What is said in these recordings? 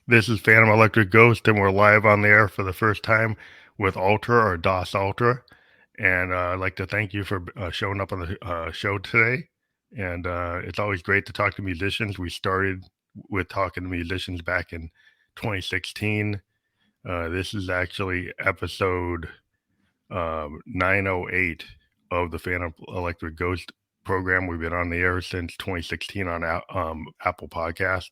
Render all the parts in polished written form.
This is Phantom Electric Ghost, and we're live on the air for the first time with ʌltrə or Das ʌltrə. And I'd like to thank you for showing up on the show today. And it's always great to talk to musicians. We started with talking to musicians back in 2016. This is actually episode 908 of the Phantom Electric Ghost program. We've been on the air since 2016 on Apple Podcast.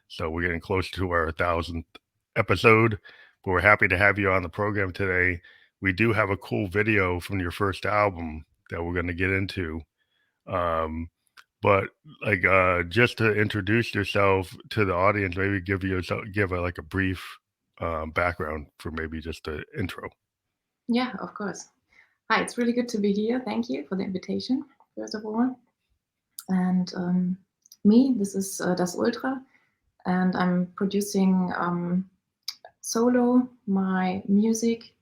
So we're getting close to our 1,000th episode, but we're happy to have you on the program today. We do have a cool video from your first album that we're going to get into. But just to introduce yourself to the audience, maybe give a brief background for maybe just an intro. Yeah, of course. Hi, it's really good to be here. Thank you for the invitation, first of all. And this is Das ʌltrə. And I'm producing solo my music,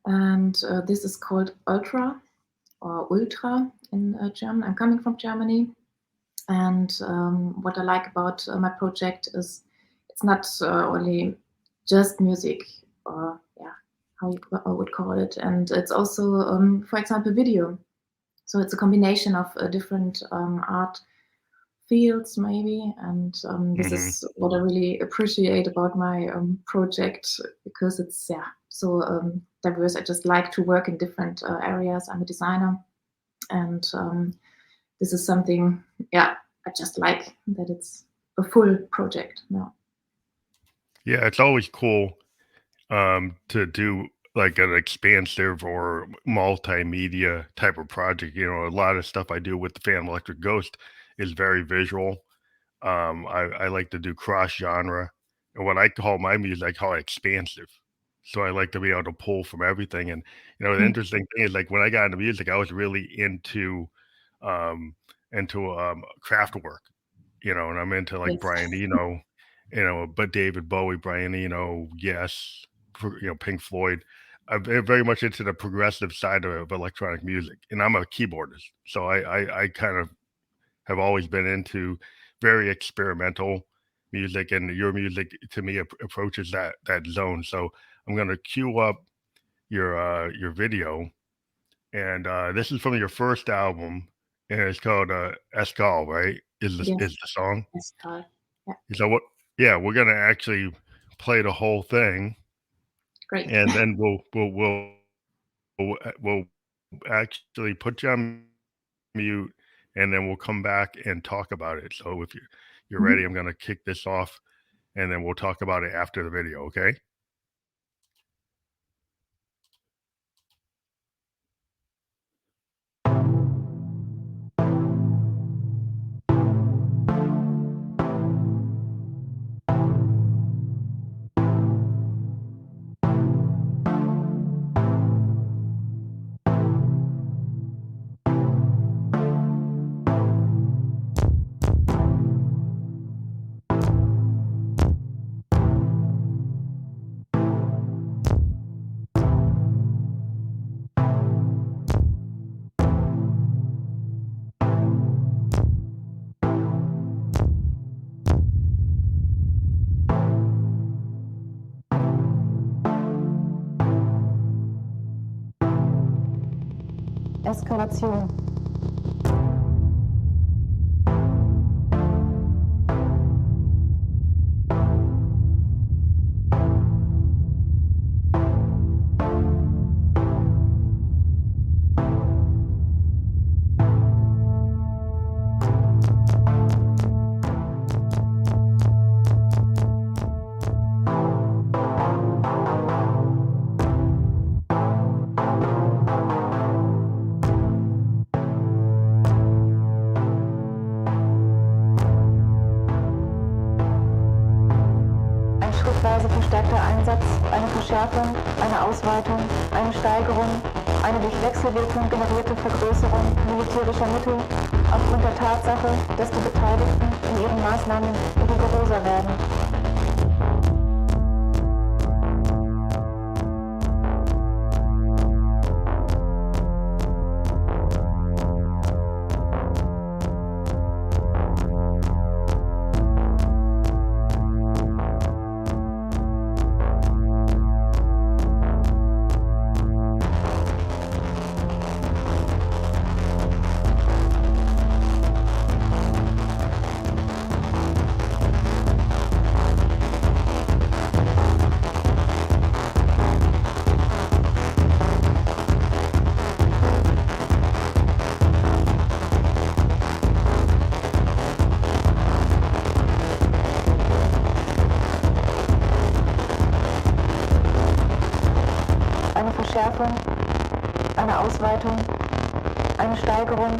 and this is called ʌltrə or ʌltrə in German. I'm coming from Germany, and what I like about my project is it's not only just music, or how you would call it, and it's also, for example, video. So it's a combination of different art fields maybe, and this is what I really appreciate about my project, because it's so diverse. I just like to work in different areas. I'm a designer, and this is something I just like, that it's a full project now. Yeah, it's always cool to do like an expansive or multimedia type of project. You know, a lot of stuff I do with the Phantom Electric Ghost is very visual. I like to do cross genre, and what I call my music, I call it expansive. So I like to be able to pull from everything. And the interesting thing is, like, when I got into music, I was really into craft work. And I'm into like Brian Eno, but David Bowie, Brian Eno, yes, Pink Floyd. I'm very much into the progressive side of electronic music, and I'm a keyboardist, so I kind of have always been into very experimental music, and your music to me approaches that zone. So I'm going to cue up your video, and this is from your first album, and it's called Eskal, right? Is the song? Eskal. Yeah. So what? Yeah, we're going to actually play the whole thing. Great. And then we'll actually put you on mute, and then we'll come back and talk about it. So if you're ready, I'm going to kick this off, and then we'll talk about it after the video, okay? Eskalation. Verstärkter Einsatz, eine Verschärfung, eine Ausweitung, eine Steigerung, eine durch Wechselwirkung generierte Vergrößerung militärischer Mittel aufgrund der Tatsache, dass die Beteiligten in ihren Maßnahmen rigoroser werden. Verschärfung, eine Ausweitung, eine Steigerung.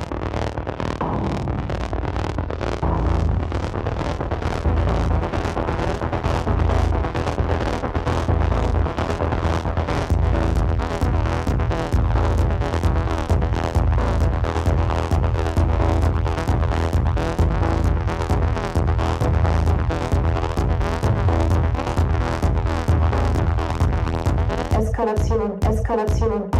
Eskalation, Eskalation.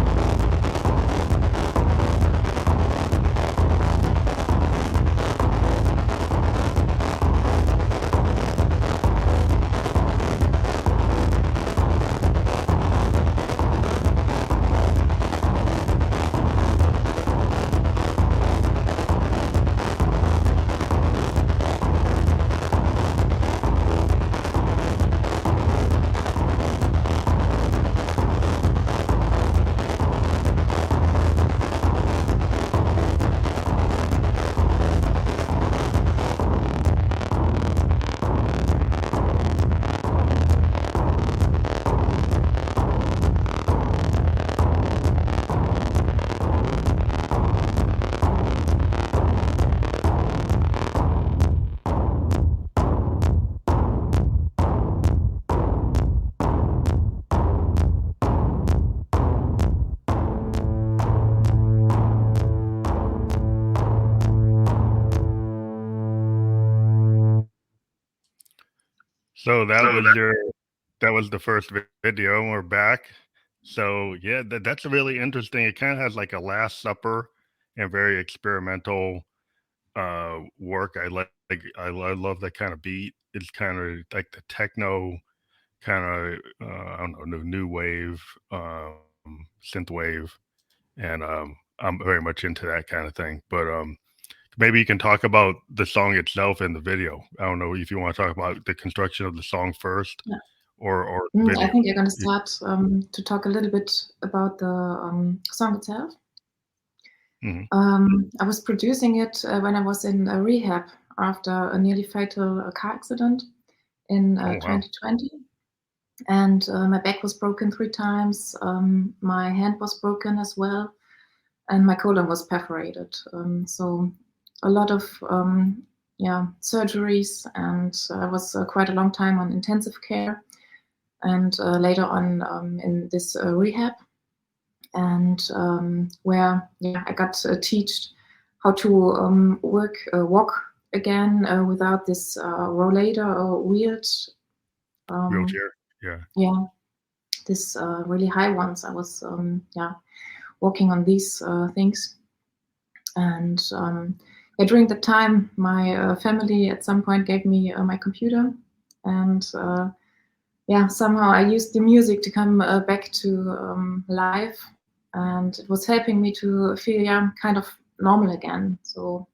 So that was the first video. We're back. So yeah, that's really interesting. It kind of has like a Last Supper and very experimental work. I love that kind of beat. It's kind of like the techno kind of I don't know, new wave, synth wave, and I'm very much into that kind of thing. But maybe you can talk about the song itself and the video. I don't know if you want to talk about the construction of the song first, Yeah. or I think you're going to start to talk a little bit about the song itself. I was producing it when I was in rehab after a nearly fatal car accident in 2020. And my back was broken 3 times, my hand was broken as well, and my colon was perforated. So a lot of surgeries, and I was quite a long time on intensive care, and later on in this rehab, and where I got taught how to walk again without this rollator or wheelchair. Yeah, this really high ones. I was working on these things, and during the time, my family at some point gave me my computer, and somehow I used the music to come back to life, and it was helping me to feel kind of normal again. So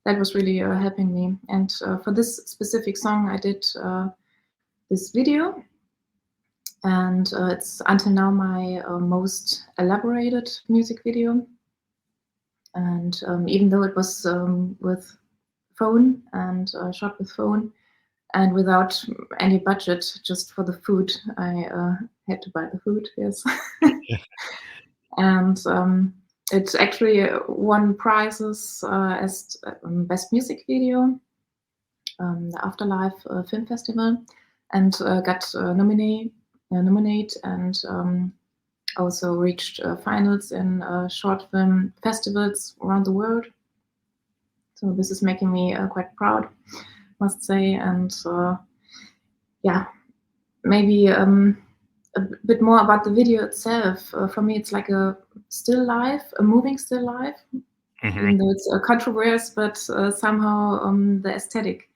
that was really helping me. And for this specific song, I did this video, and it's until now my most elaborated music video. And even though it was with phone and shot with phone and without any budget, just for the food, I had to buy the food, yes. And it actually won prizes as best music video, the Afterlife Film Festival, and got nominated and also reached finals in short film festivals around the world. So this is making me quite proud, must say. And maybe a bit more about the video itself. For me, it's like a still life, a moving still life, even though it's a controversial, but somehow the aesthetic,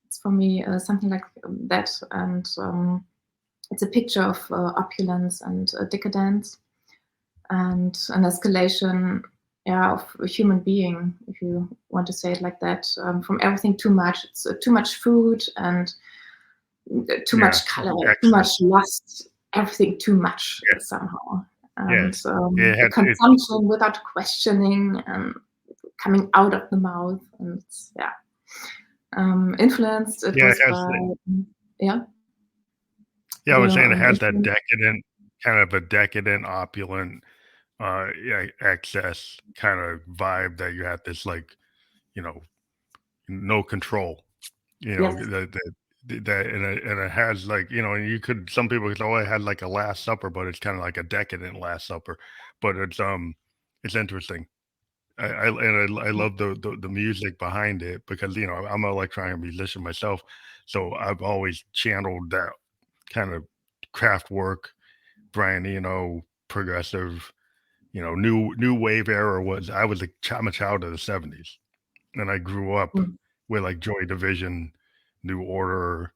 it's for me something like that. And it's a picture of opulence and decadence, and an escalation of a human being, if you want to say it like that, from everything too much. It's too much food and too much color, too much lust, everything too much somehow. And the consumption without questioning and coming out of the mouth, and influenced. It was by, I was saying it has that decadent kind of a decadent, opulent, excess kind of vibe that you have this like, you know, no control, Yes. that and it has like, and you could some people could, oh, it had like a Last Supper, but it's kind of like a decadent Last Supper, but it's interesting. I Yeah. love the music behind it because I'm an electronic musician myself, so I've always channeled that kind of craft work, Brian progressive, new wave era was I'm a child of the '70s, and I grew up Mm. with like Joy Division, New Order,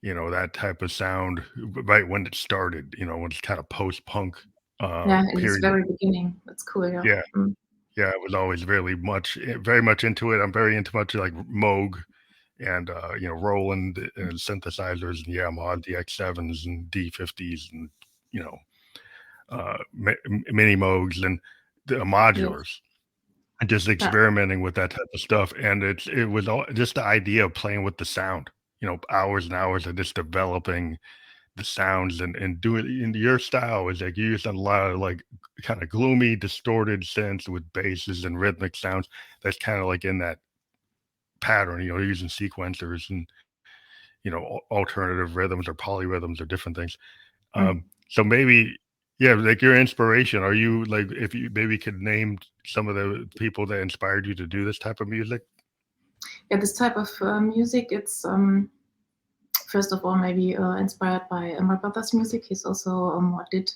that type of sound right when it started, when it's kind of post punk Yeah, in this period. very beginning. That's cool, yeah. Yeah, Mm. yeah, I was always very much into it. I'm very into much like Moog and Roland and synthesizers and Yamaha DX7s and D50s and you know mini Moogs and the Yes. modulars. And just Yeah. experimenting with that type of stuff, and it was all just the idea of playing with the sound, hours and hours of just developing the sounds and doing in your style is like you use a lot of like kind of gloomy, distorted synths with basses and rhythmic sounds that's kind of like in that pattern, using sequencers and alternative rhythms or polyrhythms or different things. Mm. So maybe, yeah, like your inspiration, are you like, if you maybe could name some of the people that inspired you to do this type of music? Yeah, this type of music, it's first of all maybe inspired by my brother's music. He's also did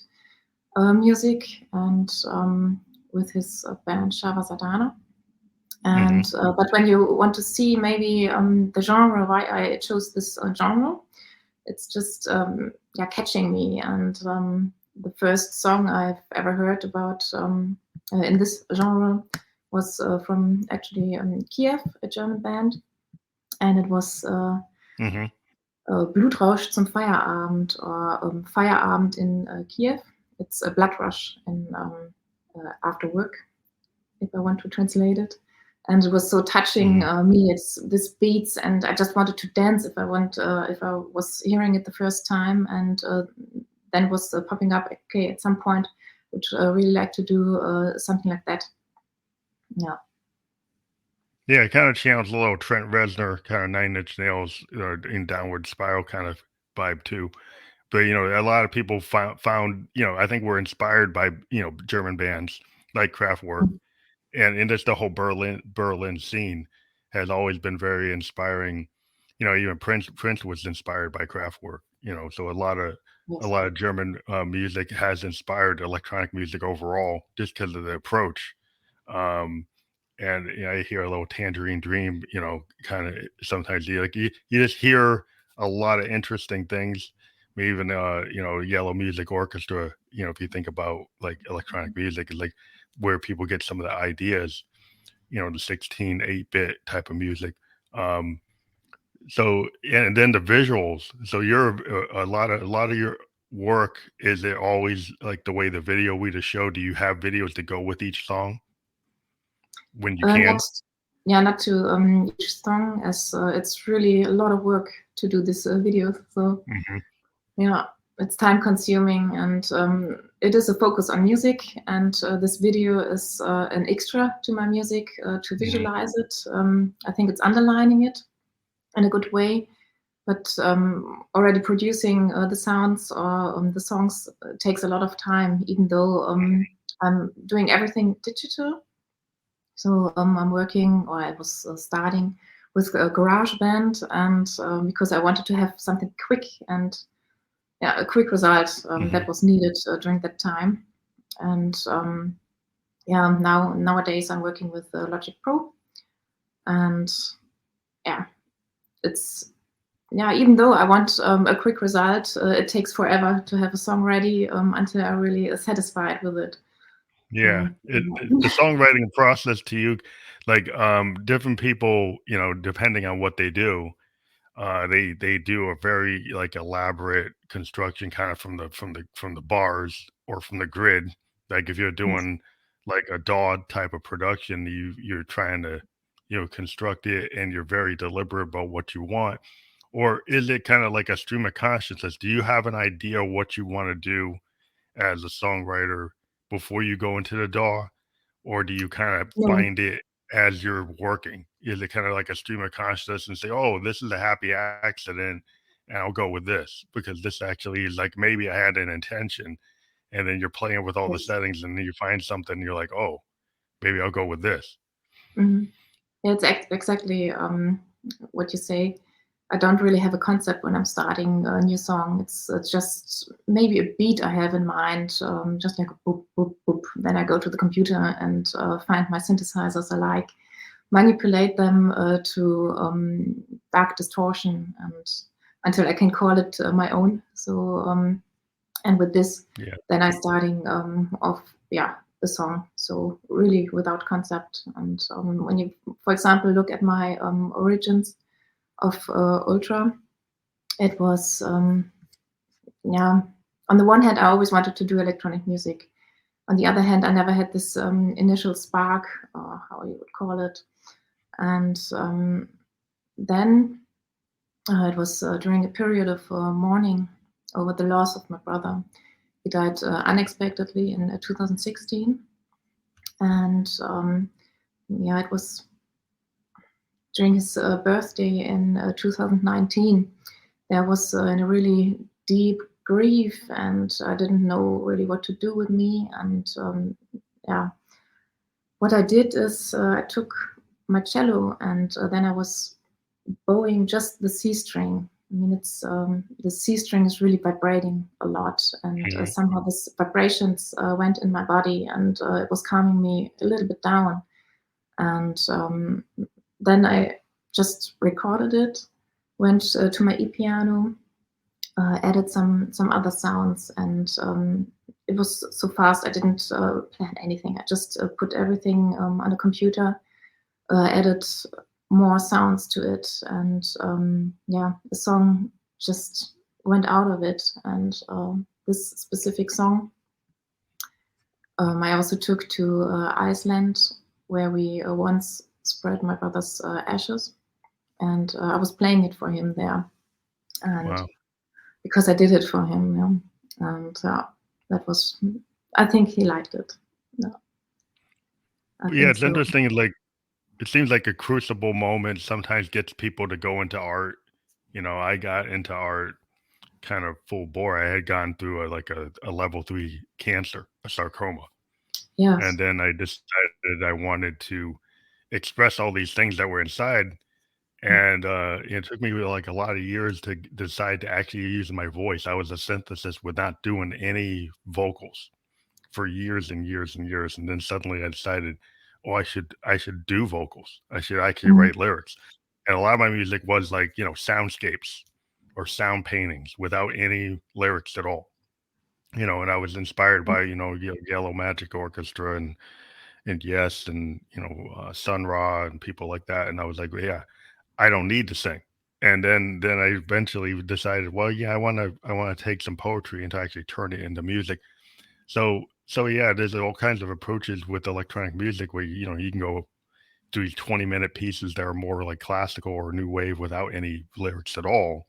music and with his band Shava Sadhana. And Hmm. but when you want to see maybe the genre, why I chose this genre, it's just yeah, catching me. And the first song I've ever heard about in this genre was from actually Kiev, a German band, and it was Hmm. Blutrausch zum Feierabend or Feierabend in Kiev. It's a blood rush in after work, if I want to translate it. And it was so touching Hmm. me. It's this beats, and I just wanted to dance if I was hearing it the first time, and then was popping up. Okay, at some point, would really like to do something like that. Yeah. Yeah, it kind of channels a little Trent Reznor kind of Nine Inch Nails in Downward Spiral kind of vibe too. But a lot of people found I think we're inspired by German bands like Kraftwerk, Mm. and just the whole Berlin scene has always been very inspiring. Even Prince was inspired by Kraftwerk. So a Yes. lot of German music has inspired electronic music overall just because of the approach. Um, and I hear a little Tangerine Dream, kind of sometimes you just hear a lot of interesting things. Maybe even Yellow Music Orchestra. If you think about like electronic music, is like where people get some of the ideas. The 16, 8-bit type of music. Um, so and then the visuals. So you're a lot of your work, is it always like the way the video we just showed? Do you have videos to go with each song when you Not can? yeah, not to each song, as it's really a lot of work to do this video. So Mhm. yeah, it's time consuming, and it is a focus on music. And this video is an extra to my music to Mhm. visualize it. I think it's underlining it in a good way. But already producing the sounds or the songs takes a lot of time, even though I'm doing everything digital. So I'm working, or I was starting with a garage band, and because I wanted to have something quick and yeah, a quick result Mhm. that was needed during that time. And yeah, nowadays I'm working with Logic Pro, and yeah, it's yeah. Even though I want a quick result, it takes forever to have a song ready until I'm really satisfied with it. Yeah, So the songwriting process to you, like, different people, depending on what they do, they do a very like elaborate construction kind of from the bars or from the grid. Like if you're yes. doing like a DAW type of production, you're trying to construct it, and you're very deliberate about what you want. Or is it kind of like a stream of consciousness? Do you have an idea what you want to do, as a songwriter before you go into the DAW, or do you kind of No. find it as you're working? Is it kind of like a stream of consciousness and say, "Oh, this is a happy accident, and I'll go with this because this actually is like maybe I had an intention," and then you're playing with all the Yes. settings, and then you find something, and you're like, "Oh, maybe I'll go with this." Mhm. Yeah, it's exactly what you say. I don't really have a concept when I'm starting a new song. It's just maybe a beat I have in mind, just like a boop, boop, boop. Then I go to the computer and find my synthesizers I like, manipulate them to dark distortion, and until I can call it my own. So, and with this, Yeah. then I'm starting off, yeah, the song. So really without concept. And when you, for example, look at my origins of ʌltrə, it was, yeah, on the one hand, I always wanted to do electronic music. On the other hand, I never had this initial spark, or how you would call it. And then it was during a period of mourning over the loss of my brother. He died unexpectedly in 2016. And yeah, it was during his birthday in 2019. There was a really deep grief, and I didn't know really what to do with me. And yeah, what I did is I took my cello, and then I was bowing just the C string. I mean, it's the C string is really vibrating a lot, and Mhm. somehow this vibrations went in my body, and it was calming me a little bit down. And then I just recorded it, went to my e-piano, added some other sounds, and it was so fast. I didn't plan anything. I just put everything on a computer, added more sounds to it, and yeah, the song just went out of it. And this specific song I also took to Iceland, where we once spread my brother's ashes, and I was playing it for him there, and Wow. because I did it for him, yeah. And that was, I think he liked it. Yeah, I Yeah, think it's so. interesting. Like it seems like a crucible moment sometimes gets people to go into art. I got into art kind of full bore. I had gone through a level 3 cancer, a sarcoma. And Yes. then I decided I wanted to express all these things that were inside. And it took me like a lot of years to decide to actually use my voice. I was a synthesist without doing any vocals for years and years and years. And then suddenly I decided, oh, I should do vocals. I should actually Mhm. write lyrics. And a lot of my music was like, soundscapes or sound paintings without any lyrics at all. And I was inspired by, Yellow Magic Orchestra and Yes and Sun Ra and people like that. And I was like, well, yeah, I don't need to sing. And then I eventually decided, well, yeah, I want to take some poetry and to actually turn it into music. So yeah, there's all kinds of approaches with electronic music where you can go do these 20-minute pieces that are more like classical or new wave without any lyrics at all.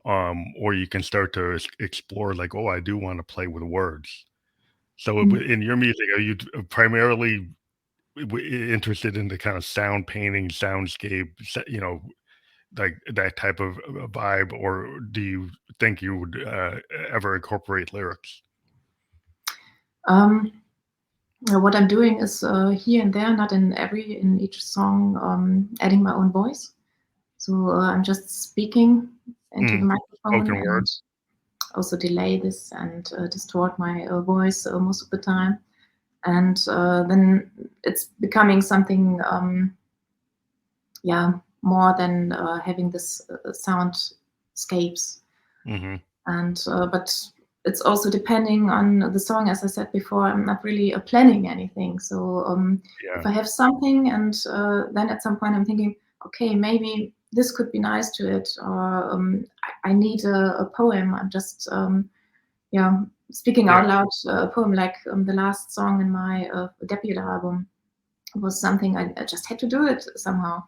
Or you can start to explore like, oh, I do want to play with words. So Mhm. in your music, are you primarily interested in the kind of sound painting, soundscape, like that type of vibe, or do you think you would ever incorporate lyrics? Um, what I'm doing is here and there, not in each song, adding my own voice. So I'm just speaking into the Mm, microphone spoken and word. also delay this and distort my voice most of the time. And then it's becoming something, yeah, more than having this soundscapes. Hmm. And but it's also depending on the song. As I said before, I'm not really planning anything. So if Yeah, I have something, and then at some point I'm thinking, okay, maybe this could be nice to it, or I need a poem. I'm just yeah, speaking yeah, out loud a poem, like the last song in my debut album was something I just had to do it somehow.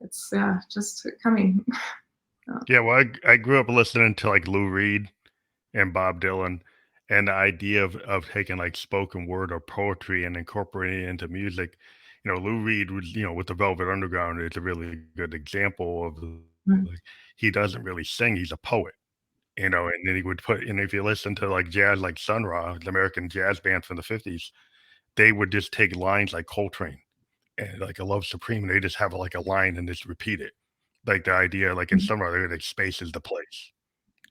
It's yeah, just coming. yeah. Well, I grew up listening to like Lou Reed and Bob Dylan, And the idea of taking like spoken word or poetry and incorporating it into music, Lou Reed was, with the Velvet Underground, it's a really good example of Mm. like he doesn't really sing, he's a poet. And then he would put and if you listen to like jazz like Sun Ra, the American jazz band from the 50s, they would just take lines like Coltrane and like a Love Supreme, and they just have like a line and just repeat it. Like the idea, like in Mhm. Sun Ra, they're like space is the place.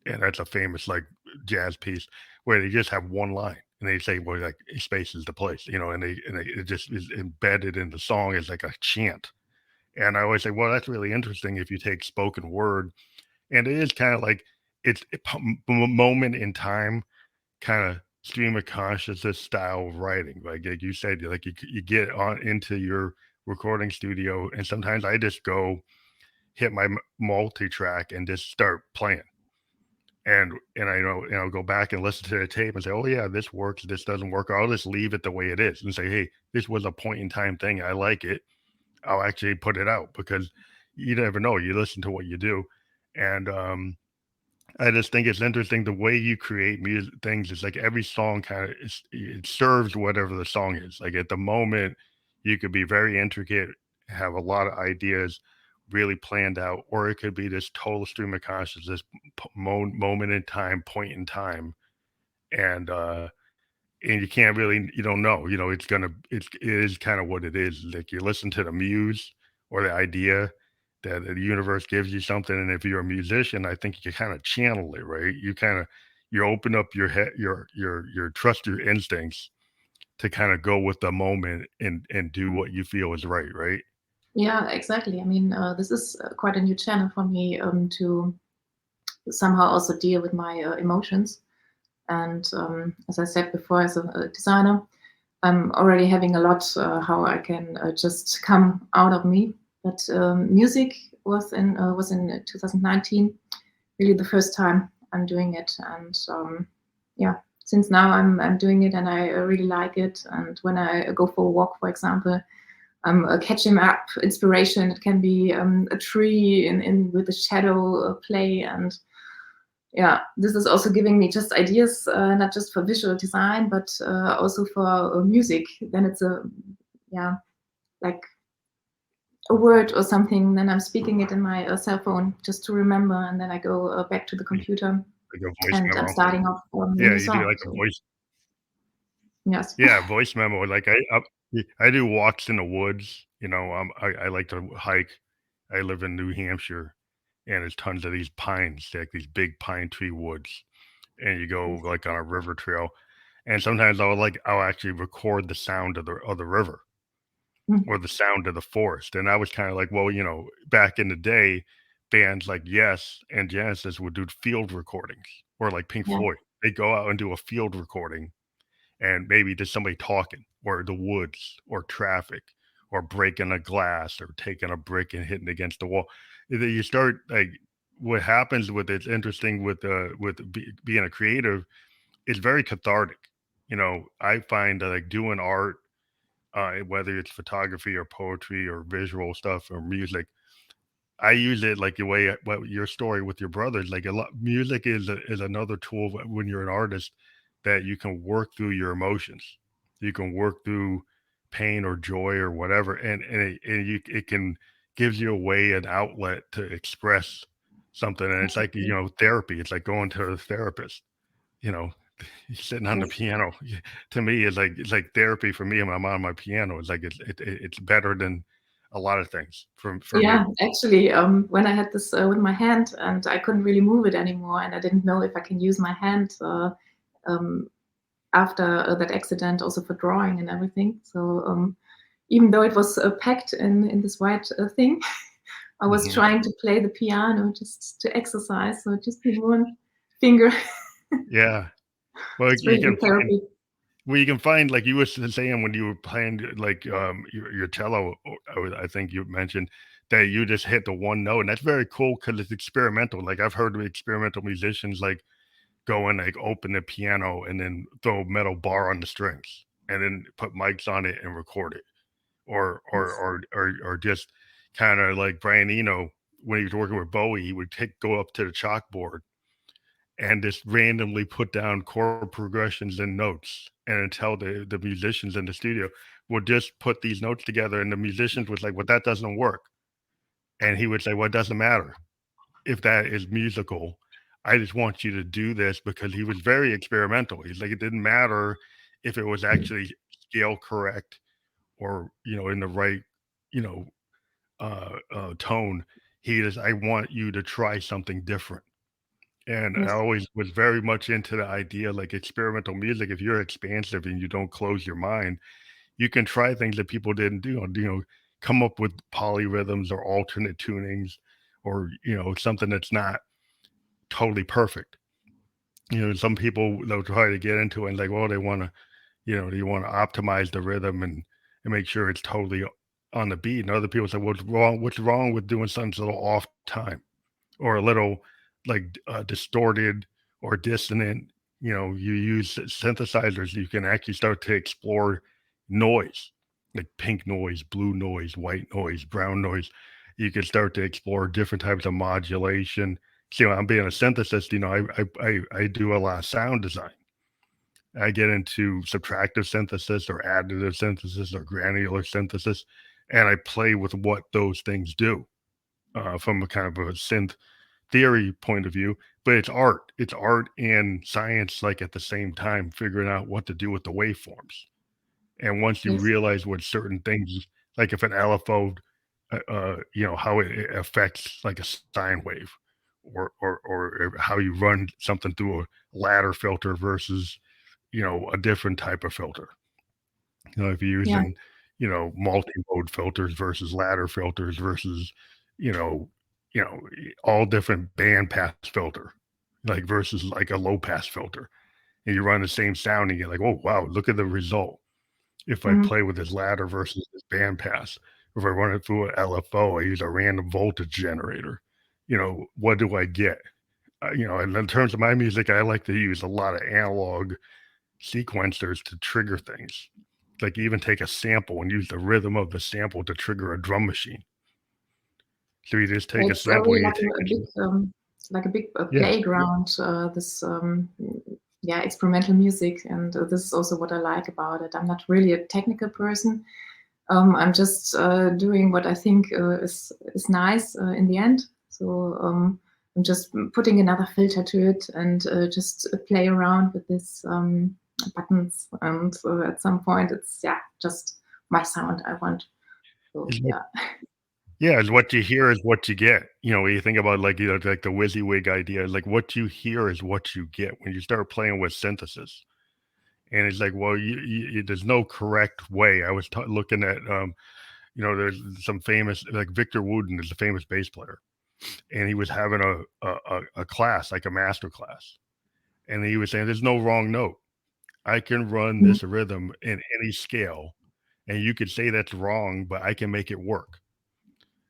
And that's a famous like jazz piece where they just have one line and they say, well, like space is the place, and it just is embedded in the song as like a chant. And I always say, well, that's really interesting if you take spoken word, and it is kind of like it's moment in time, kind of stream of consciousness style of writing. Like you said, like you get on into your recording studio, and sometimes I just go hit my multi track and just start playing and I know, go back and listen to the tape and say, "Oh yeah, this works. This doesn't work." Or I'll just leave it the way it is and say, "Hey, this was a point in time thing. I like it. I'll actually put it out," because you never know. You listen to what you do, and I just think it's interesting the way you create music things is like every song kind of it serves whatever the song is. Like at the moment, you could be very intricate, have a lot of ideas really planned out, or it could be this total stream of consciousness, moment in time, point in time, and you can't really you don't know it is kind of what it is. Like you listen to the muse or the idea that the universe gives you something, and if you're a musician, I think you kind of channel it, right? You open up your head, your trust your instincts to kind of go with the moment and do what you feel is right. Yeah, exactly. I mean, this is quite a new channel for me to somehow also deal with my emotions. And as I said before, as a designer, I'm already having a lot how I can just come out of me. But music was in 2019, really the first time I'm doing it, and yeah, since now I'm doing it, and I really like it. And when I go for a walk, for example, I'm catching up inspiration. It can be a tree in with the shadow play, and yeah, this is also giving me just ideas, not just for visual design, but also for music. Then it's yeah, like a word or something. Then I'm speaking it in my cell phone just to remember, and then I go back to the computer Like a voice and I'm memo. starting off a Yeah, new you do song. like a So voice. yes. Yeah, voice memo. Like I do walks in the woods. I like to hike. I live in New Hampshire, and there's tons of these pines, like these big pine tree woods. And you go Yes. like on a river trail, and sometimes I'll actually record the sound of the river Mm. or the sound of the forest. And I was kind of like, well, back in the day, bands like Yes and Genesis would do field recordings, or like Pink Yeah. Floyd. They go out and do a field recording, and maybe just somebody talking, or the woods, or traffic, or breaking a glass, or taking a brick and hitting against the wall. Then you start like what happens with it's interesting with being a creative. It's very cathartic. I find that like doing art, whether it's photography or poetry or visual stuff or music, I use it like the way what your story with your brothers. Like a lot, music is another tool when you're an artist that you can work through your emotions. You can work through pain or joy or whatever, and it can gives you a way, an outlet to express something. And it's like Exactly. therapy. It's like going to a therapist. You know, sitting on the Yes. piano to me is like it's like therapy for me and my mom. My piano is like it's better than a lot of things for me. Yeah, actually, when I had this with my hand and I couldn't really move it anymore, and I didn't know if I can use my hand um, after that accident, also for drawing and everything. So even though it was packed in this white thing, I was Mhm. trying to play the piano just to exercise. So just with one finger, Yeah. Well, it's really good therapy. you can find like you were saying when you were playing like your cello. I think you mentioned that you just hit the one note, and that's very cool because it's experimental. Like I've heard of experimental musicians like go and like open the piano and then throw a metal bar on the strings and then put mics on it and record it, Yes. or just kind of like Brian Eno when he was working with Bowie, he would go up to the chalkboard and just randomly put down chord progressions and notes, and until the musicians in the studio would just put these notes together, and the musicians was like, well, that doesn't work. And he would say, well, it doesn't matter if that is musical. I just want you to do this, because he was very experimental. He's like, it didn't matter if it was actually scale correct or, in the right, you know, tone. He is, I want you to try something different. And I Yes. always was very much into the idea, like experimental music. If you're expansive and you don't close your mind, you can try things that people didn't do. Come up with polyrhythms or alternate tunings, or something that's not totally perfect. Some people, they'll try to get into it and like, well, they want to, they want to optimize the rhythm and make sure it's totally on the beat. And other people say, what's wrong? What's wrong with doing something a little off time or a little like distorted or dissonant? You use synthesizers, you can actually start to explore noise, like pink noise, blue noise, white noise, brown noise. You can start to explore different types of modulation. So, I'm being a synthesist, I do a lot of sound design. I get into subtractive synthesis or additive synthesis or granular synthesis, and I play with what those things do from a kind of a synth theory point of view. But it's art. It's art and science, like at the same time, figuring out what to do with the waveforms. And once you Yes. realize what certain things, like if an LFO, how it affects like a sine wave, or how you run something through a ladder filter versus a different type of filter. If you're Yeah. using, multi-mode filters versus ladder filters versus, you know, all different band pass filter, like versus like a low pass filter. And you run the same sound and you're like, oh wow, look at the result. If I Mhm. play with this ladder versus this band pass, if I run it through an LFO, I use a random voltage generator. What do I get? And in terms of my music, I like to use a lot of analog sequencers to trigger things. Like even take a sample and use the rhythm of the sample to trigger a drum machine. So you just take a It's sample really and you like take a big, yeah, playground. This yeah, experimental music, and this is also what I like about it. I'm not really a technical person. I'm just doing what I think is nice in the end. So I'm just putting another filter to it and just play around with this buttons. And at some point, it's just my sound I want. So is what yeah. yeah, is what you hear is what you get. When you think about like like the WYSIWYG idea, like what you hear is what you get when you start playing with synthesis. And it's like, well, there's no correct way. I was looking at there's some famous, like Victor Wooten is a famous bass player, and he was having a class, like a master class, and he was saying there's no wrong note. I can run Mhm. this rhythm in any scale, and you could say that's wrong, but I can make it work.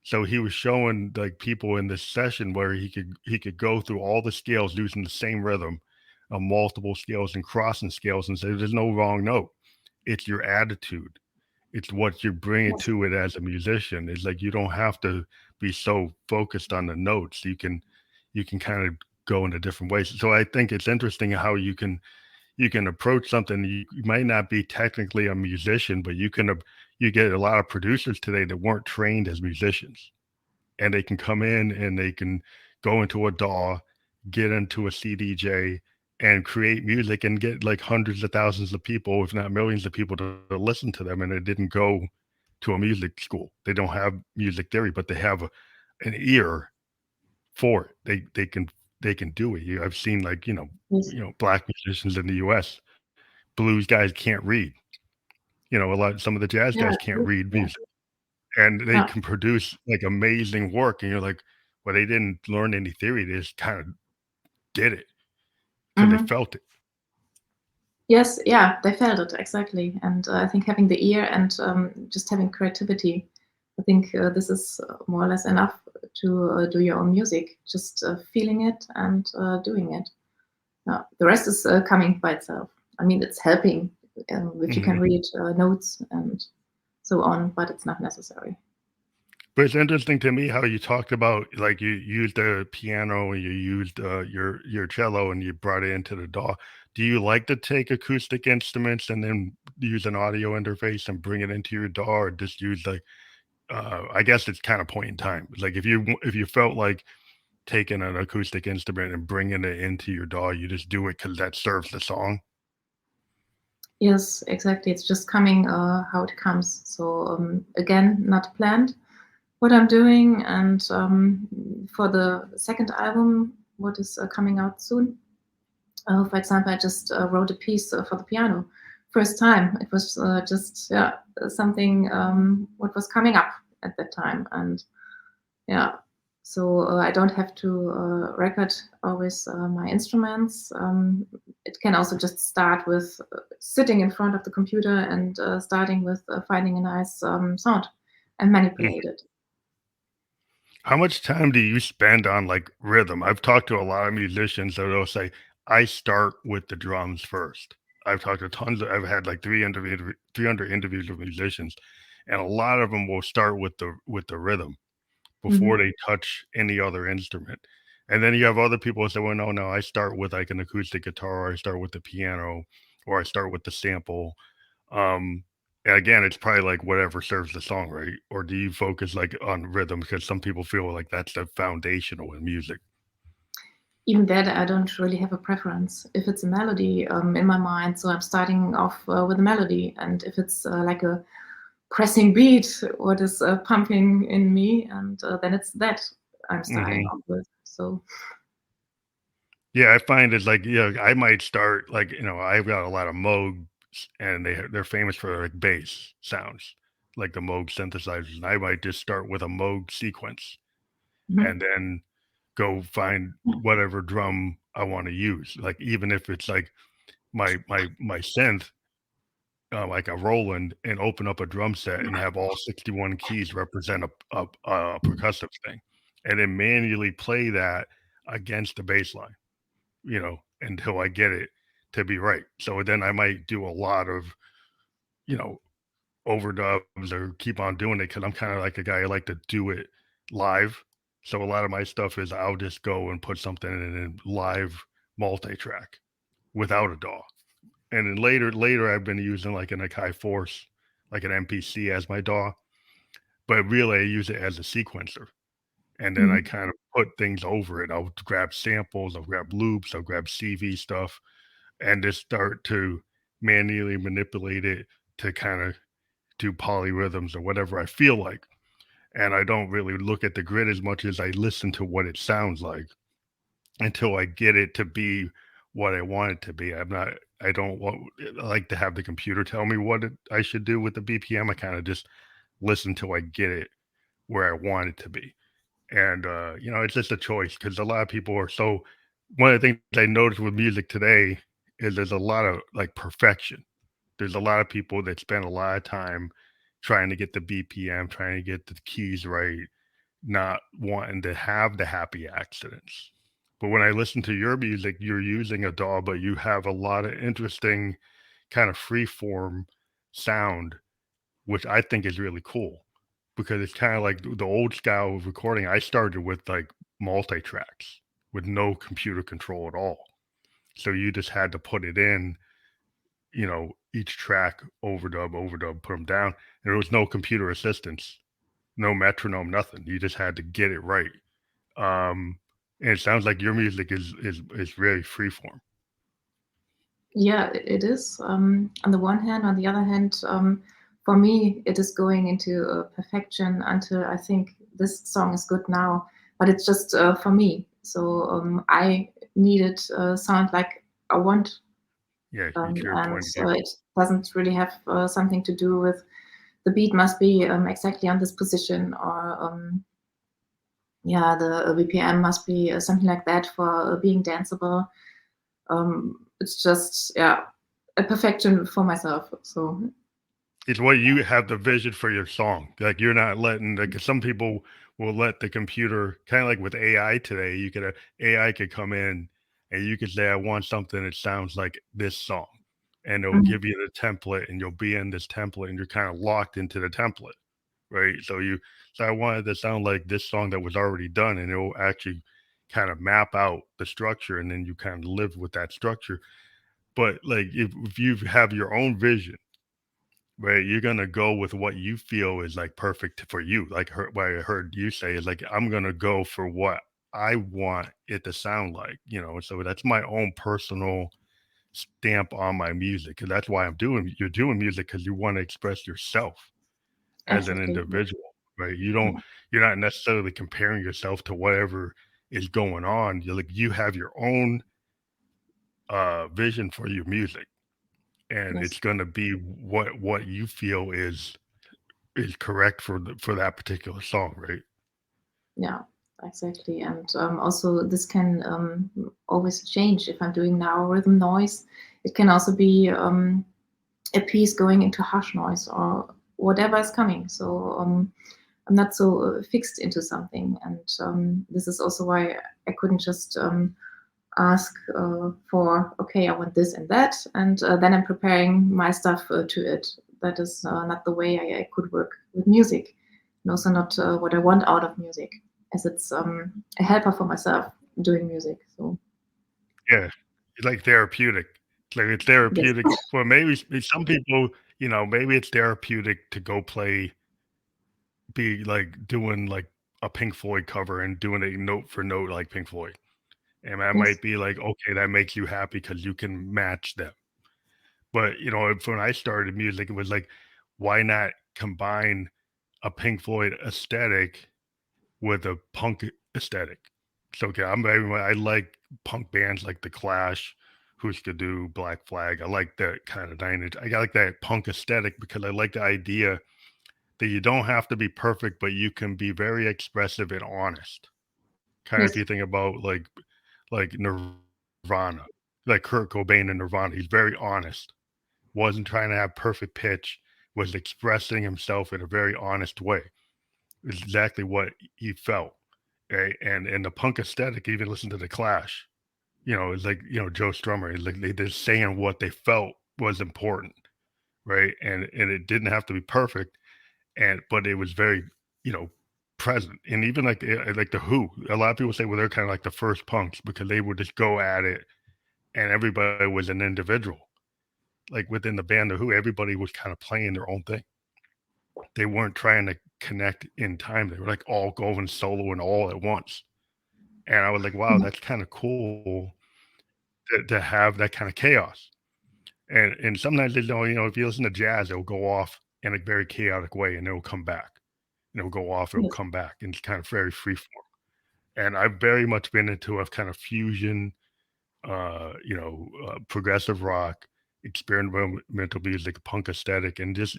So he was showing like people in this session where he could go through all the scales using the same rhythm, multiple scales and crossing scales, and say there's no wrong note. It's your attitude. It's what you bring Yes. to it as a musician. It's like you don't have to be so focused on the notes. You can kind of go into different ways. So I think it's interesting how you can approach something. You might not be technically a musician, but you get a lot of producers today that weren't trained as musicians, and they can come in and they can go into a DAW, get into a CDJ, and create music and get like hundreds of thousands of people, if not millions of people, to listen to them. And it didn't go to a music school. They don't have music theory, but they have an ear for it. They can do it. I've seen like Yes. black musicians in the U.S. Blues guys can't read. Some of the jazz Yeah. guys can't True. read Yeah. music, and they Yeah. can produce like amazing work. And you're like, well, they didn't learn any theory. They just kind of did it because they Mhm. felt it. Yes, yeah, they felt it exactly, and I think having the ear and just having creativity, I think this is more or less enough to do your own music. Just feeling it and doing it. The rest is coming by itself. I mean, it's helping if you can Mhm. read notes and so on, but it's not necessary. But it's interesting to me how you talked about like you used the piano and you used your cello and you brought it into the DAW. Do you like to take acoustic instruments and then use an audio interface and bring it into your DAW, or just use like I guess it's kind of point in time. Like if you felt like taking an acoustic instrument and bringing it into your DAW, you just do it because that serves the song. Yes, exactly. It's just coming how it comes. So again, not planned what I'm doing. And for the second album, what is coming out soon, for example, I just wrote a piece for the piano. First time. It was just something what was coming up at that time. And yeah, so I don't have to record always my instruments. It can also just start with sitting in front of the computer and starting with finding a nice sound and manipulate it. How much time do you spend on like rhythm? I've talked to a lot of musicians that will say, I start with the drums first. I've talked to I've had like 300 interviews with musicians, and a lot of them will start with the rhythm before Mhm. they touch any other instrument. And then you have other people who say, well, no, I start with like an acoustic guitar, or I start with the piano, or I start with the sample. Um, and again, it's probably like whatever serves the song, right? Or do you focus like on rhythm because some people feel like that's the foundational in music? Even that, I don't really have a preference. If it's a melody in my mind, so I'm starting off with a melody. And if it's like a pressing beat, what is pumping in me, and then it's that I'm starting Hmm. off with. So, Yeah, I find it's like, yeah, I might start like, I've got a lot of Moogs and they're famous for like bass sounds, like the Moog synthesizers. And I might just start with a Moog sequence mhm. and then go find whatever drum I want to use. Like even if it's like my synth, like a Roland, and open up a drum set and have all 61 keys represent a percussive thing, and then manually play that against the bass line, until I get it to be right. So then I might do a lot of, you know, overdubs or keep on doing it because I'm kind of like a guy. I like to do it live. So a lot of my stuff is I'll just go and put something in a live multi-track without a DAW. And then later I've been using like an Akai Force, like an MPC as my DAW, but really I use it as a sequencer. And then I Mhm. kind of put things over it. I'll grab samples, I'll grab loops, I'll grab CV stuff, and just start to manually manipulate it to kind of do polyrhythms or whatever I feel like. And I don't really look at the grid as much as I listen to what it sounds like until I get it to be what I want it to be. I don't want, I like to have the computer tell me I should do with the BPM. I kind of just listen till I get it where I want it to be. And, it's just a choice because a lot of people are so, one of the things I noticed with music today is there's a lot of like perfection. There's a lot of people that spend a lot of time trying to get the BPM, trying to get the keys right, not wanting to have the happy accidents. But when I listen to your music, you're using a DAW, but you have a lot of interesting kind of free form sound, which I think is really cool because it's kind of like the old style of recording. I started with like multi tracks with no computer control at all. So you just had to put it in, each track, overdub, put them down. And there was no computer assistance, no metronome, nothing. You just had to get it right. And it sounds like your music is really freeform. Yeah, it is. On the one hand, on the other hand, for me, it is going into perfection until I think this song is good now. But it's just for me. So I need it sound like I want, Yeah, to your and point of view. it doesn't really have something to do with the beat must be exactly on this position, or yeah, the BPM must be something like that for being danceable. It's just a perfection for myself. So It's what you have the vision for your song. Like you're not letting like some people will let the computer kind of like with AI today. AI could come in and you could say I want something that sounds like this song, and it'll mhm. give you the template, and you'll be in this template, and you're kind of locked into the template. right? So I wanted to sound like this song that was already done, and it will actually kind of map out the structure, and then you kind of live with that structure. But like if you have your own vision, right, you're gonna go with what you feel is like perfect for you. Like what I heard you say is like, I'm gonna go for what I want it to sound like, So that's my own personal stamp on my music, because that's why you're doing music, because you want to express yourself as an Exactly. individual, right? Yeah. You're not necessarily comparing yourself to whatever is going on. You have your own vision for your music, and Yes. it's going to be what you feel is correct for that particular song, right? Yeah, exactly. And also this can always change. If I'm doing now rhythm noise, it can also be a piece going into harsh noise or whatever is coming. So I'm not so fixed into something. And this is also why I couldn't just ask for, okay, I want this and that, and then I'm preparing my stuff to it. That is not the way I could work with music, and also not what I want out of music, as it's a helper for myself doing music. So Yeah, it's like therapeutic. It's yes, therapeutic. Well, maybe some people, maybe it's therapeutic to go be like doing like a Pink Floyd cover and doing it note for note like Pink Floyd. And that yes, might be like, okay, that makes you happy because you can match them. But when I started music, it was like, why not combine a Pink Floyd aesthetic with a punk aesthetic? So okay, I like punk bands like The Clash, Husker Du, Black Flag. I like that kind of 9 Inch. I like that punk aesthetic because I like the idea that you don't have to be perfect, but you can be very expressive and honest. Kind of if yes, you think about like Nirvana, like Kurt Cobain in Nirvana, he's very honest. Wasn't trying to have perfect pitch, was expressing himself in a very honest way. It's exactly what he felt. And the punk aesthetic, even listen to the Clash. It's like, Joe Strummer, it's like they just saying what they felt was important, right? And it didn't have to be perfect, but it was very, you know, present. And even like the Who, a lot of people say, well, they're kind of like the first punks because they would just go at it, and everybody was an individual. Like within the band, the Who, everybody was kind of playing their own thing. They weren't trying to connect in time. They were like all going solo and all at once. And I was like, wow, yeah, that's kind of cool to have that kind of chaos. And sometimes they don't, if you listen to jazz, it'll go off in a very chaotic way and it'll come back. And it'll go off, it'll yes, come back. And it's kind of very free form. And I've very much been into a kind of fusion, progressive rock, experimental music, punk aesthetic, and just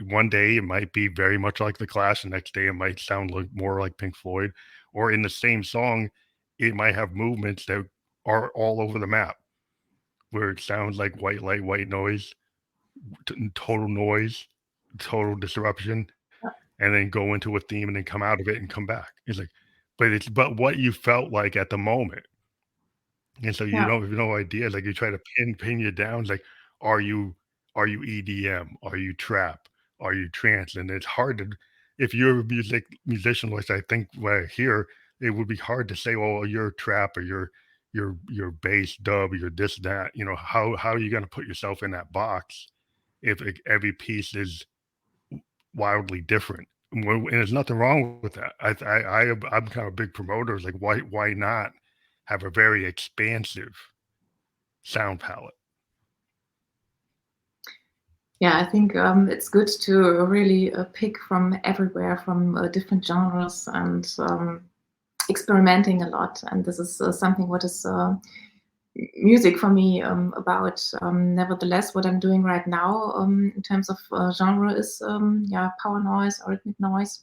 one day it might be very much like the Clash, the next day it might sound like more like Pink Floyd, or in the same song, it might have movements that are all over the map, where it sounds like white light, white noise, total noise, total disruption, and then go into a theme and then come out of it and come back. It's like, but what you felt like at the moment. And so you yeah, don't have no idea, like, you try to pin you down, it's like, are you are you EDM? Are you trap? Are you trance? And it's hard to if you're a musician, which I think what I hear, it would be hard to say, "Oh, you're trap or you're bass dub, or you're this, that." How are you gonna put yourself in that box if, like, every piece is wildly different? And there's nothing wrong with that. I'm kind of a big promoter, like, why not have a very expansive sound palette? yeah. I think it's good to really pick from everywhere, from different genres, and experimenting a lot. And this is something what is music for me about. Nevertheless, what I'm doing right now in terms of genre is yeah, power noise or rhythmic noise.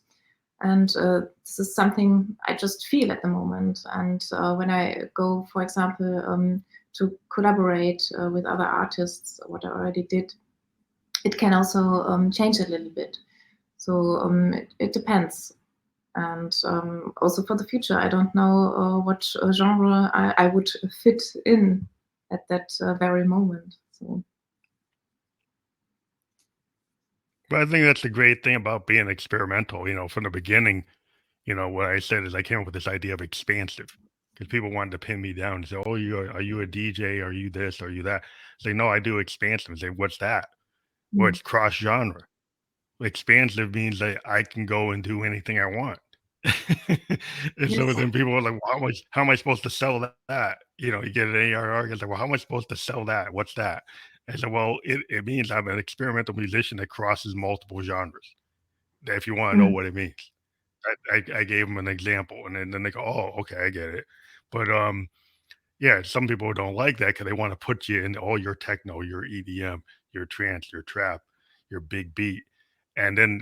And this is something I just feel at the moment. And when I go, for example, to collaborate with other artists, what I already did, it can also change a little bit. So it depends. And also for the future, I don't know what genre I would fit in at that very moment. So But I think that's the great thing about being experimental. From the beginning, what I said is I came up with this idea of expansive because people wanted to pin me down and say, "Oh, are you a DJ? Are you this? Are you that?" Say, "No, I do expansive." And say, "What's that?" Well, Mm. it's cross genre. Expansive means that I can go and do anything I want. And so Yes. then people are like, "Well, how am I supposed to sell that?" You get an ARR, it's like, "Well, how am I supposed to sell that? What's that?" I said, "Well, it means I'm an experimental musician that crosses multiple genres." If you want to know Mm. what it means. I gave them an example, and then they go, "Oh, okay, I get it." But yeah, some people don't like that because they want to put you in all your techno, your EDM, your trance, your trap, your big beat, and then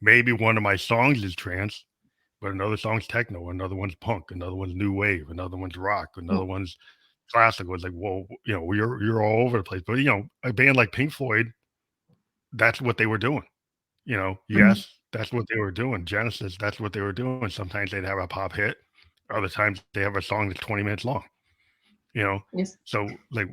maybe one of my songs is trance, but another song's techno, another one's punk, another one's new wave, another one's rock, Yeah. another one's classical. It's like, well, you're all over the place. But a band like Pink Floyd, that's what they were doing. Mm. Yes, that's what they were doing. Genesis, that's what they were doing. Sometimes they'd have a pop hit, other times they have a song that's 20 minutes long. You know, Yes. so like,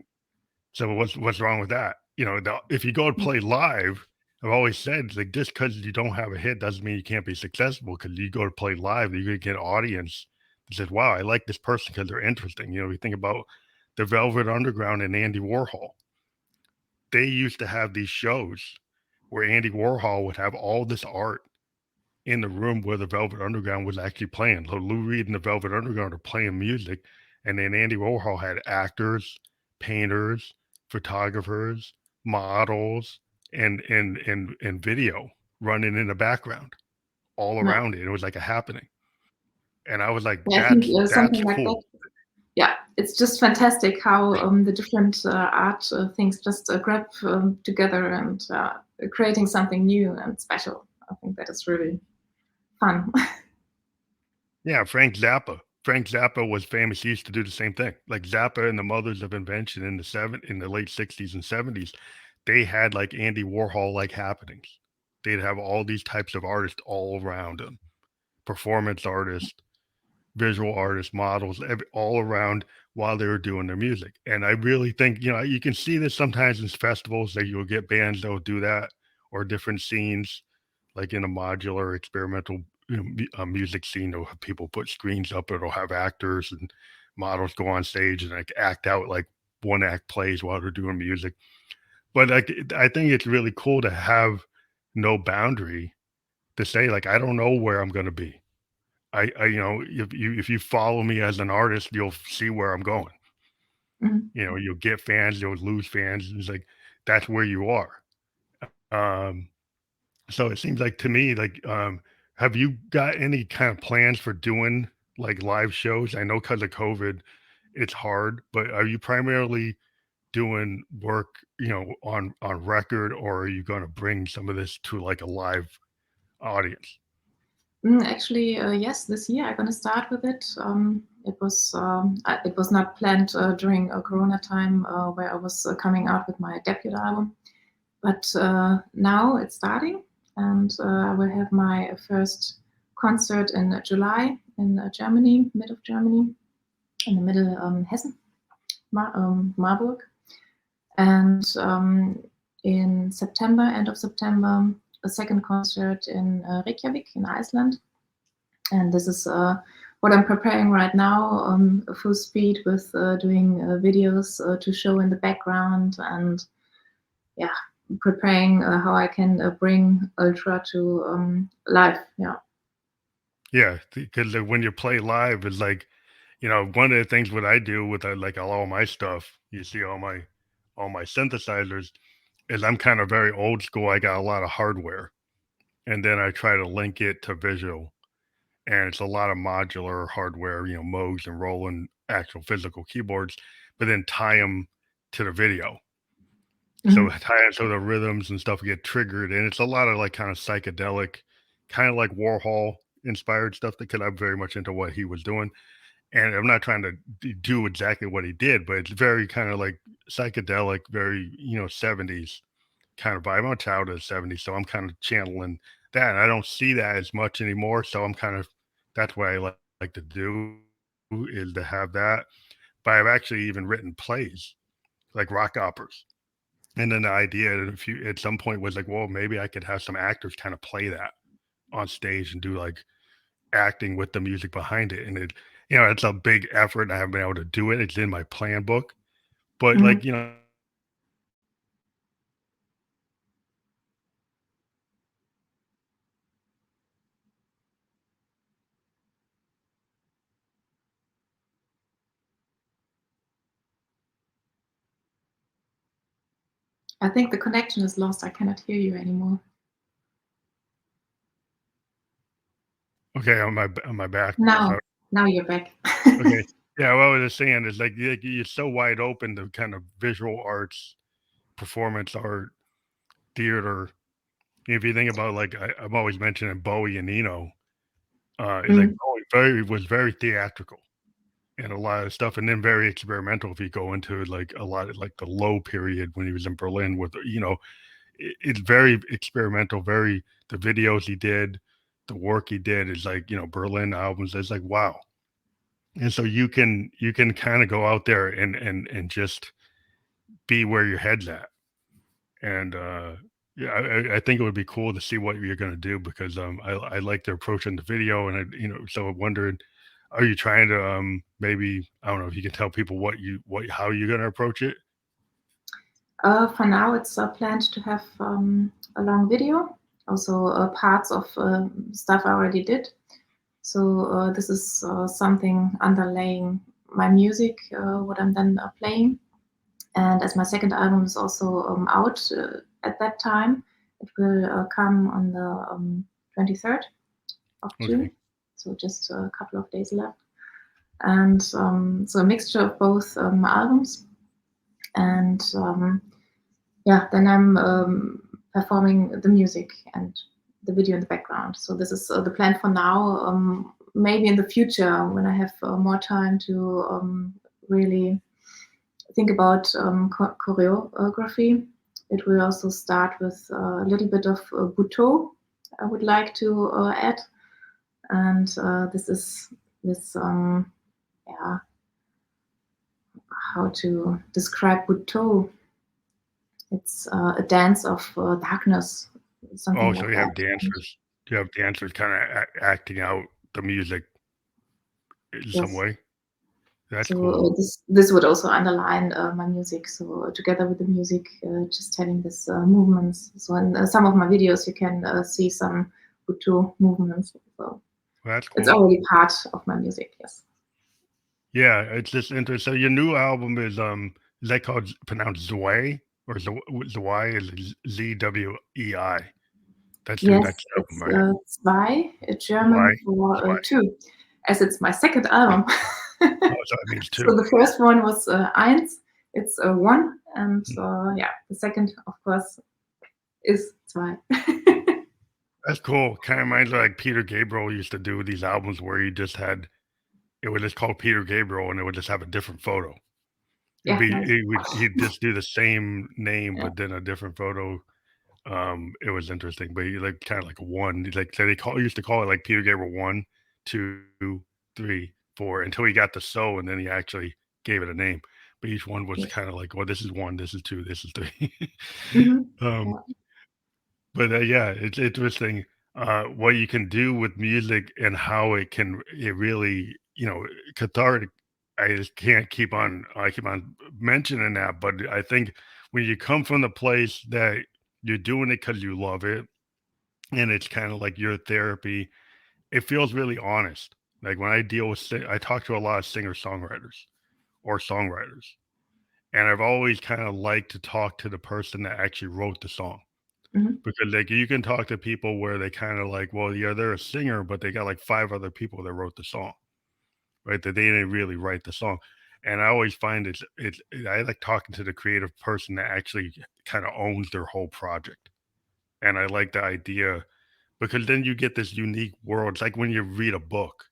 so what's wrong with that? If you go and Mm. play live, I've always said like just because you don't have a hit doesn't mean you can't be successful. Because you go to play live, you're gonna get an audience that says, "Wow, I like this person because they're interesting." You think about the Velvet Underground and Andy Warhol. They used to have these shows where Andy Warhol would have all this art in the room where the Velvet Underground was actually playing. So Lou Reed and the Velvet Underground are playing music, and then Andy Warhol had actors, painters, photographers, models, and video running in the background all Yeah. around it. It was like a happening, and I was like, Yeah, I think that's something like that. cool. Yeah, it's just fantastic how the different art things just grab together and creating something new and special. I think that is really fun. Yeah, Frank Zappa. Frank Zappa was famous. He used to do the same thing. Like Zappa and the Mothers of Invention in the late 60s and 70s, they had like Andy Warhol like happenings. They'd have all these types of artists all around them. Performance artists, visual artists, models, all around while they were doing their music. And I really think, you can see this sometimes in festivals that you'll get bands that will do that or different scenes like in a modular experimental music scene. They'll have people put screens up. It'll have actors and models go on stage and like act out like one act plays while they're doing music. But like, I think it's really cool to have no boundary to say like I don't know where I'm going to be. If you follow me as an artist, you'll see where I'm going. Mhm. You'll get fans, you'll lose fans. It's like that's where you are. Um, So it seems like to me, like, have you got any kind of plans for doing like live shows? I know because of COVID, it's hard, but are you primarily doing work, on record, or are you going to bring some of this to like a live audience? Actually, yes, this year I'm gonna start with it. It was not planned during a Corona time where I was coming out with my debut album, but now it's starting, and I will have my first concert in July in Germany, mid of Germany, in the middle Hessen, Marburg, and in September, end of September, a second concert in Reykjavik in Iceland. And this is what I'm preparing right now, full speed with doing videos to show in the background, and yeah, preparing how I can bring ʌltrə to life. Yeah. Yeah, because when you play live, it's like, one of the things what I do with like all my stuff, you see all my synthesizers, is I'm kind of very old school. I got a lot of hardware, and then I try to link it to visual. And it's a lot of modular hardware, Moogs and Roland actual physical keyboards, but then tie them to the video. So Mhm. tie it so the rhythms and stuff get triggered, and it's a lot of like kind of psychedelic, kind of like Warhol inspired stuff that because I'm very much into what he was doing. And I'm not trying to do exactly what he did, but it's very kind of like psychedelic, very 70s kind of vibe. I'm a child of the 70s, so I'm kind of channeling that. And I don't see that as much anymore. So I'm kind of that's what I like to do is to have that. But I've actually even written plays like rock operas. And then the idea if you at some point was like, well, maybe I could have some actors kind of play that on stage and do like acting with the music behind it. And it's a big effort. And I haven't been able to do it. It's in my plan book, but Mhm. like, I think the connection is lost. I cannot hear you anymore. okay, on my back. Now, now you're back. Okay. Yeah, what I was just saying is like you're so wide open to kind of visual arts, performance art, theater. If you think about like I'm always mentioning Bowie and Eno, like Mhm. Bowie was very theatrical and a lot of stuff, and then very experimental. If you go into like a lot of like the low period when he was in Berlin, with it's very experimental. Very the videos he did, the work he did is like Berlin albums. It's like wow. And so you can kind of go out there and just be where your head's at. And yeah, I think it would be cool to see what you're gonna do because I like the approach in the video and so I'm wondering, are you trying to maybe I don't know if you can tell people what how you're gonna approach it? For now, it's planned to have a long video, also parts of stuff I already did. So this is something underlaying my music, what I'm then playing. And as my second album is also out at that time, it will come on the 23rd of Okay. June. So just a couple of days left. And so a mixture of both albums. And yeah, then I'm performing the music and the video in the background. So this is the plan for now. Maybe in the future, when I have more time to really think about choreography, it will also start with a little bit of Butoh I would like to add. And this is this, yeah, how to describe Butoh. It's a dance of darkness, something Oh, so like you that. have And dancers. You have dancers kind of acting out the music in some yes, way. That's so cool. this would also underline my music. So together with the music, just having this movements. So in some of my videos, you can see some Butoh movements. So That's it's cool. already part of my music. Yes. Yeah, it's just interesting. So your new album is that called pronounced ZWEI or ZWEI is ZWEI? That's your Yes, next album, it's right? ZWEI, German ZWEI? for ZWEI. two, as it's my second album. Oh, so that means So 2. the first one was EINS, it's one, and Mhm. yeah, the second, of course, is ZWEI. That's cool. Kinda reminds me like Peter Gabriel used to do these albums where it was just called Peter Gabriel, and it would just have a different photo. Yeah, nice. He'd just do the same name, Yeah, but then a different photo. It was interesting, but he like kinda like a 1, like, so they used to call it like Peter Gabriel 1, 2, 3, 4 until he got the "so," and then he actually gave it a name. But each one was yes. kinda like, "Well, this is 1, this is 2, this is 3." Mhm. Um, Yeah. but, yeah, it's interesting, what you can do with music and how it really, cathartic. I just can't I keep on mentioning that, but I think when you come from the place that you're doing it because you love it, and it's kinda like your therapy, it feels really honest. Like, when I deal with I talk to a lot of singer-songwriters or songwriters, and I've always kinda liked to talk to the person that actually wrote the song. Mhm. Because, like, you can talk to people where they kinda like, well, yeah, they're a singer, but they got, like, 5 other people that wrote the song, right? That they didn't really write the song. And I always find I like talking to the creative person that actually kinda owns their whole project. And I like the idea because then you get this unique world. It's like when you read a book,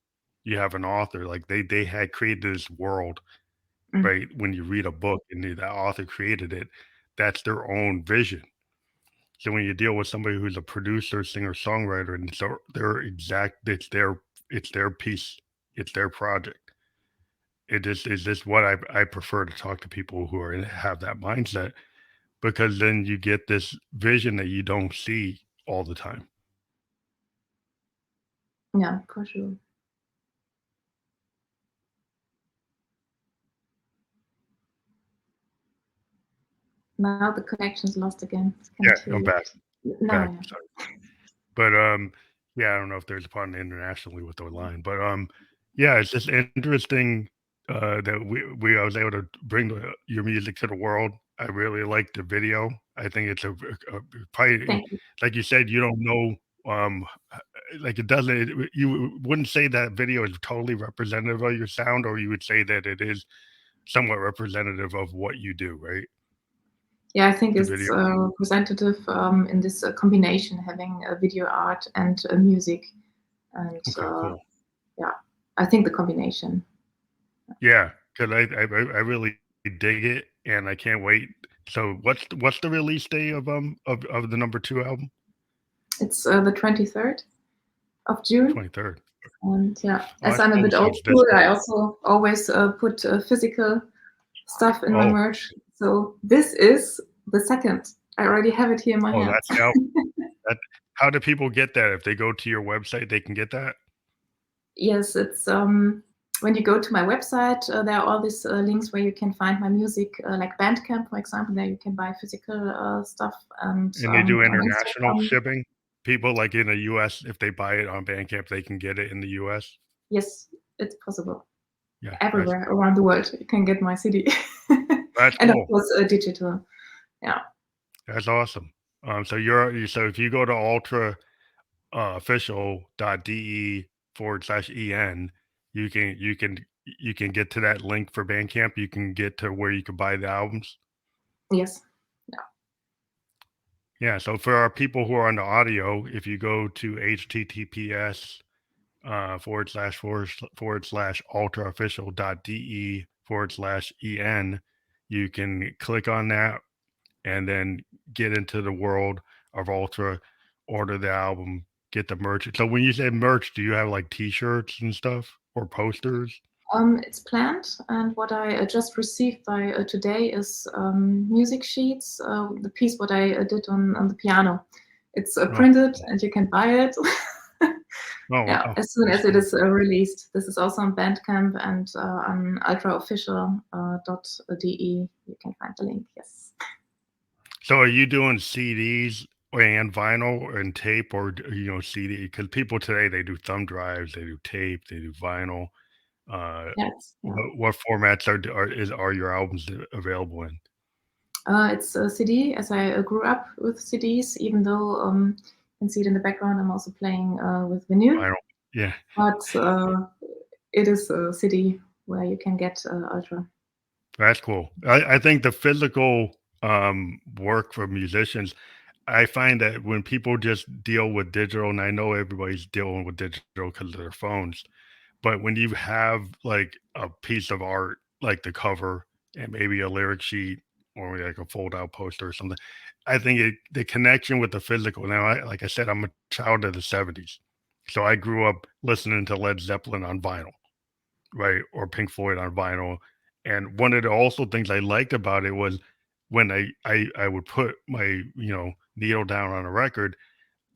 you have an author, like, they had created this world, Mm. right? When you read a book and the author created it, that's their own vision. So when you deal with somebody who's a producer, singer, songwriter, and so it's their piece, it's their project. It is what I prefer to talk to people who have that mindset because then you get this vision that you don't see all the time. Yeah, for sure. Now the connection's lost again. Yeah, I'm back. No, Back. Sorry. But yeah, I don't know if there's a pun internationally with the line, but yeah, it's just interesting that we I was able to bring your music to the world. I really like the video. I think it's a probably thank you. like you said, you don't know like it doesn't you wouldn't say that video is totally representative of your sound, or you would say that it is somewhat representative of what you do, right? Yeah, I think The it's video. representative in this combination, having video art and music, and Okay, cool. yeah, I think the combination. Yeah, because I really dig it, and I can't wait. So what's the release day of the number 2 album? It's the 23rd of June. 23rd. And yeah, Oh, as that's I'm a cool. bit So old it's this school, I month. also always put physical stuff in my Oh, merch. So this is the second. I already have it here in my oh, hands. that's the album. That how do people get that? If they go to your website, they can get that? Yes, it's when you go to my website, there are all these links where you can find my music, like Bandcamp, for example. There you can buy physical stuff, and And they do on international Instagram. shipping? People, like, in the US, if they buy it on Bandcamp, they can get it in the US? Yes, it's possible. Yeah, Everywhere around the world, you can get my CD. that's And of cool. course, digital. Yeah. That's awesome. So if you go to ʌltrə official.de/en, you can get to that link for Bandcamp. You can get to where you can buy the albums. Yes. Yeah. So for our people who are on the audio, if you go to https ʌltrəofficial.de/en, you can click on that and then get into the world of ʌltrə, order the album, get the merch. So when you say merch, do you have like T-shirts and stuff or posters? It's planned, and what I just received by today is music sheets. The piece what I did on the piano. It's Oh, printed, and you can buy it. oh, Yeah, wow. as soon That's as it cool. is released. This is also on Bandcamp and on ʌltrəofficial.de. You can find the link. Yes. So are you doing CDs and vinyl and tape, or CD? Because people today, they do thumb drives, they do tape, they do vinyl. Yes. Yeah. What formats are your albums available in? It's a CD, as I grew up with CDs, even though you can see it in the background, I'm also playing with vinyl. Vinyl. Yeah. But it is a CD where you can get ʌltrə. That's cool. I think the physical work for musicians, I find that when people just deal with digital, and I know everybody's dealing with digital because of their phones, but when you have like a piece of art, like the cover and maybe a lyric sheet or like a fold out poster or something, I think the connection with the physical. Now, like I said, I'm a child of the 70s. So I grew up listening to Led Zeppelin on vinyl, right? Or Pink Floyd on vinyl. And one of the also things I liked about it was when I would put my, needle down on a record,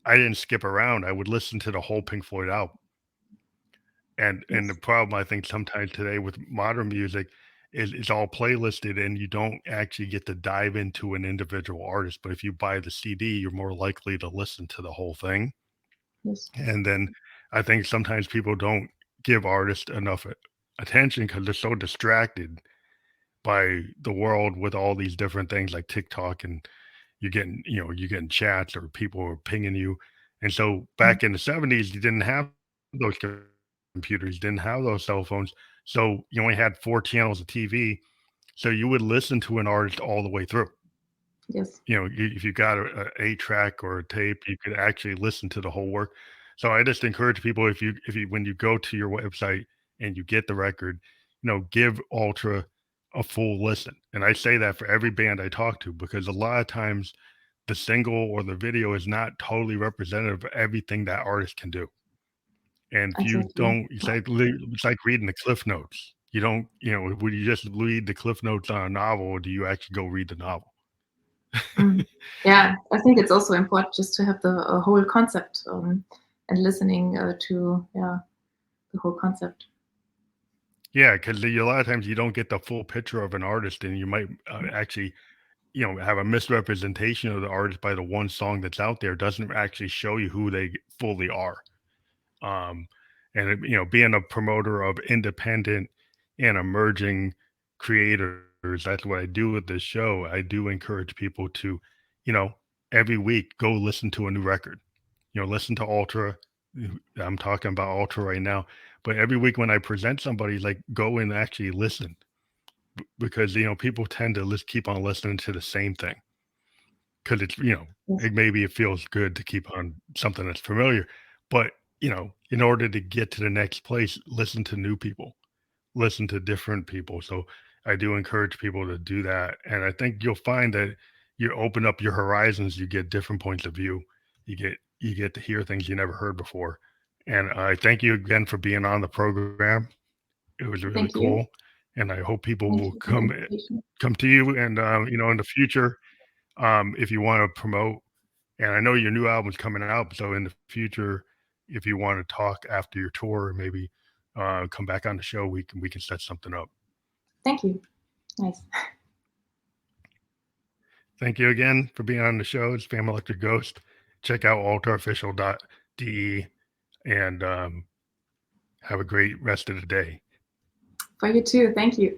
I didn't skip around. I would listen to the whole Pink Floyd album. And the Yes. problem I think sometimes today with modern music is it's all playlisted and you don't actually get to dive into an individual artist. But if you buy the CD, you're more likely to listen to the whole thing. Yes. And then I think sometimes people don't give artists enough attention because they're so distracted by the world with all these different things like TikTok, and you're getting chats or people are pinging you. And so back in the 70s, you didn't have those computers, didn't have those cell phones. So you only had 4 channels of TV. So you would listen to an artist all the way through. Yes. If you got a track or a tape, you could actually listen to the whole work. So I just encourage people, if you when you go to your website and you get the record, give ʌltrə a full listen. And I say that for every band I talk to because a lot of times the single or the video is not totally representative of everything that artist can do. And if you Exactly. don't, it's like reading the cliff notes. You don't, when you just read the cliff notes on a novel, do you actually go read the novel? Yeah, I think it's also important just to have the whole concept and listening to the whole concept. Yeah, because a lot of times you don't get the full picture of an artist, and you might actually, have a misrepresentation of the artist by the one song that's out there doesn't actually show you who they fully are. Um, and being a promoter of independent and emerging creators, that's what I do with this show. I do encourage people to, you know, every week go listen to a new record. Listen to ʌltrə. I'm talking about ʌltrə right now, but every week when I present somebody, like, go and actually listen, because people tend to keep on listening to the same thing because it's Yes. maybe it feels good to keep on something that's familiar, but in order to get to the next place, listen to new people, listen to different people. So I do encourage people to do that, and I think you'll find that you open up your horizons, you get different points of view, you get to hear things you never heard before. And I thank you again for being on the program. It was really Thank you. cool, and I hope people Thank will you for the invitation. come to you, and in the future, if you want to promote. And I know your new album's coming out, so in the future, if you want to talk after your tour, maybe come back on the show, we can set something up. Thank you. Nice. Thank you again for being on the show. It's Fam Electric Ghost. Check out ʌltrəofficial.de, and have a great rest of the day. For you too. Thank you.